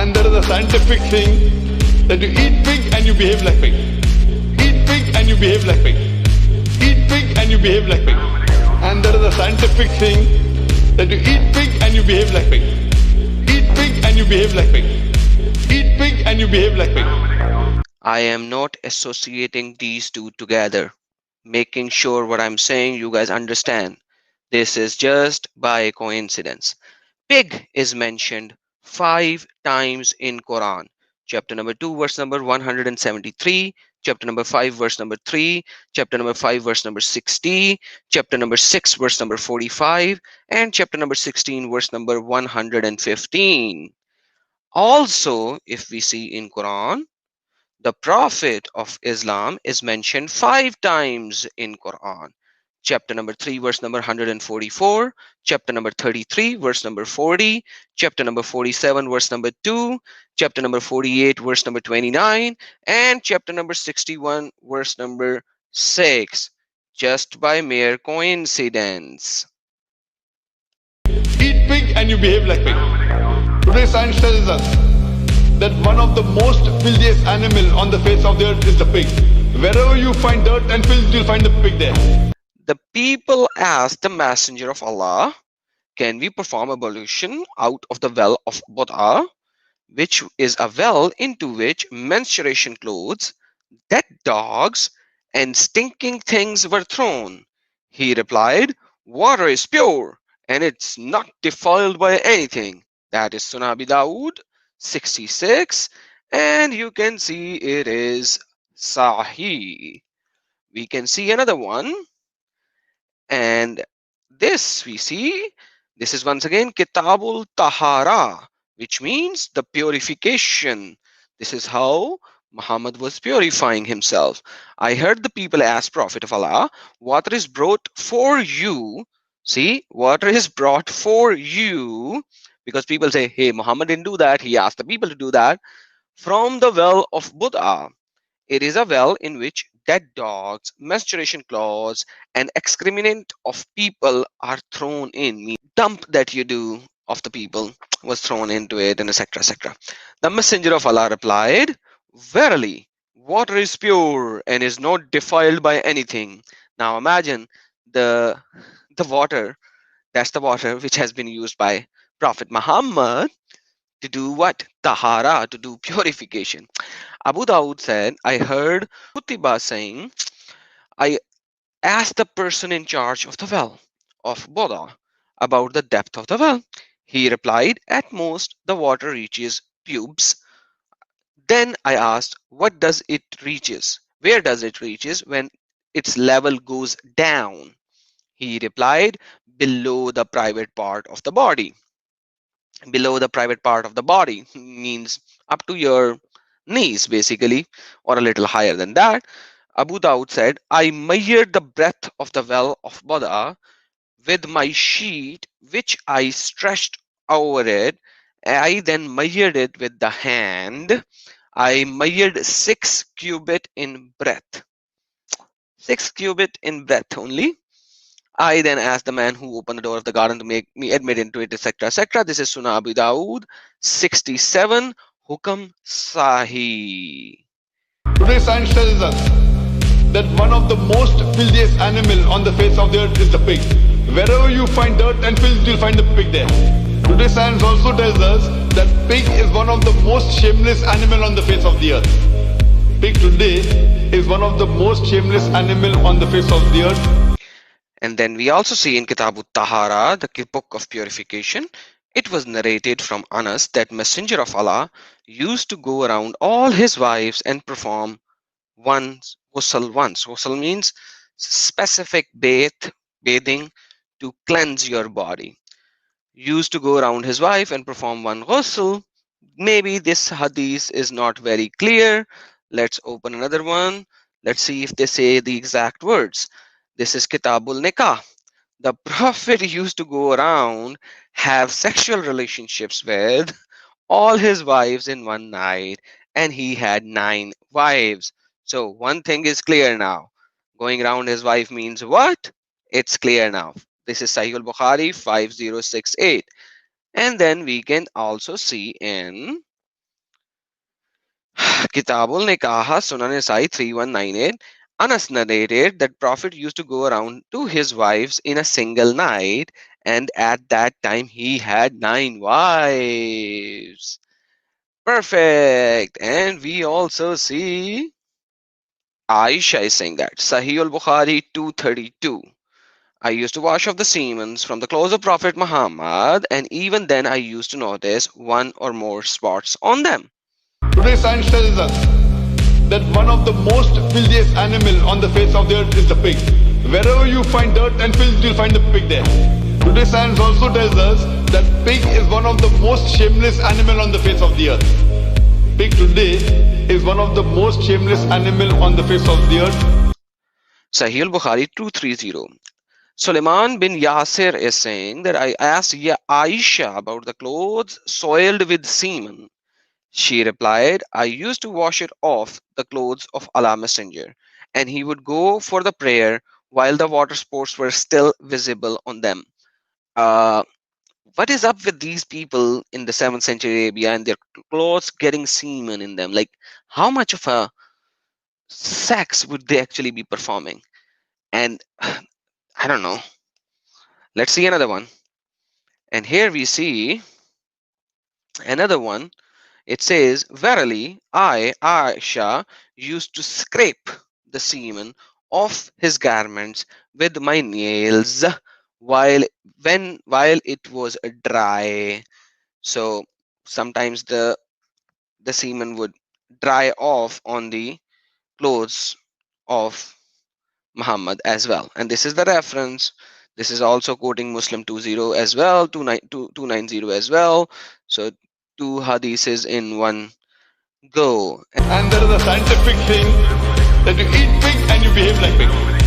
And there is a scientific thing that you eat pig and you behave like pig. Eat pig and you behave like pig. Eat pig and you behave like pig. And there is a scientific thing that you eat pig and you behave like pig. Eat pig and you behave like pig. Eat pig and you behave like pig. I am not associating these two together, making sure what I'm saying you guys understand. This is just by coincidence. Pig is mentioned 5 times in Quran. Chapter number 2, verse number 173, chapter number 5, verse number 3, chapter number 5, verse number 60, chapter number 6, verse number 45, and chapter number 16, verse number 115. Also, if we see in Quran, the Prophet of Islam is mentioned 5 times in Quran. Chapter number 3, verse number 144, chapter number 33, verse number 40, chapter number 47, verse number 2, chapter number 48, verse number 29, and chapter number 61, verse number 6, just by mere coincidence. Eat pig and you behave like pig. Today science tells us that one of the most filthiest animal on the face of the earth is the pig. Wherever you find dirt and filth, you'll find the pig there. The people asked the Messenger of Allah, can we perform ablution out of the well of Buddha, which is a well into which menstruation clothes, dead dogs, and stinking things were thrown? He replied, water is pure and it's not defiled by anything. That is Sunan Abi Dawud 66, and you can see it is Sahih. We can see another one, and this we see, this is once again Kitabul Tahara, which means the purification. This is how Muhammad was purifying himself. I heard the people ask Prophet of Allah, water is brought for you. See, water is brought for you, because people say, hey, Muhammad didn't do that, he asked the people to do that, from the well of Buddha. It is a well in which dead dogs, menstruation cloths, and excrement of people are thrown in. Mean dump that you do of the people was thrown into it, and etc. etc. The Messenger of Allah replied, verily, water is pure and is not defiled by anything. Now imagine the water, that's the water which has been used by Prophet Muhammad to do what? Tahara, to do purification. Abu Dawud said, I heard Qutbah saying, I asked the person in charge of the well of Buddha about the depth of the well. He replied, at most the water reaches pubes. Then I asked, what does it reaches? Where does it reaches when its level goes down? He replied, below the private part of the body. Below the private part of the body means up to your knees basically, or a little higher than that. Abu Dawud said, I measured the breadth of the well of Buddha with my sheet which I stretched over it. I then measured it with the hand. I measured 6 cubit in breadth. 6 cubit in breadth only. I then asked the man who opened the door of the garden to make me admit into it, etc. etc. This is Sunan Abi Dawud 67, Hukam Sahih. Today science tells us that one of the most filthiest animal on the face of the earth is the pig. Wherever you find dirt and filth, you'll find the pig there. Today science also tells us that pig is one of the most shameless animal on the face of the earth. Pig today is one of the most shameless animal on the face of the earth. And then we also see in Kitabut Tahara, the book of purification, it was narrated from Anas that Messenger of Allah used to go around all his wives and perform once ghusl. Ghusl means specific bathing to cleanse your body. Used to go around his wife and perform one ghusl. Maybe this hadith is not very clear. Let's open another one. Let's see if they say the exact words. This is Kitabul Nikah. The Prophet used to go around, have sexual relationships with all his wives in one night, and he had 9 wives. So one thing is clear now. Going around his wife means what? It's clear now. This is Sahih al-Bukhari 5068. And then we can also see in Kitabul Nikaha Sunan Nasai 3198. Anas narrated that Prophet used to go around to his wives in a single night, and at that time he had 9 wives. Perfect. And we also see Aisha is saying that. Sahih al-Bukhari 232. I used to wash off the semen from the clothes of Prophet Muhammad, and even then I used to notice one or more spots on them. Today science tells us that one of the most filthiest animal on the face of the earth is the pig. Wherever you find dirt and filth, you'll find the pig there. Today science also tells us that pig is one of the most shameless animal on the face of the earth. Pig today is one of the most shameless animal on the face of the earth. Sahih al-Bukhari 230. Suleiman bin Yasir is saying that I asked Aisha about the clothes soiled with semen. She replied, I used to wash it off the clothes of Allah Messenger, and he would go for the prayer while the water spots were still visible on them. Uh, what is up with these people in the 7th century Arabia and their clothes getting semen in them? Like, how much of a sex would they actually be performing? And I don't know. Let's see another one. And here we see another one. It says, verily, I, Aisha, used to scrape the semen off his garments with my nails while it was dry. So sometimes the semen would dry off on the clothes of Muhammad as well. And this is the reference. This is also quoting Muslim 20 as well, 290 as well. So two hadiths in one go. And there is a scientific thing that you eat pig and you behave like pig.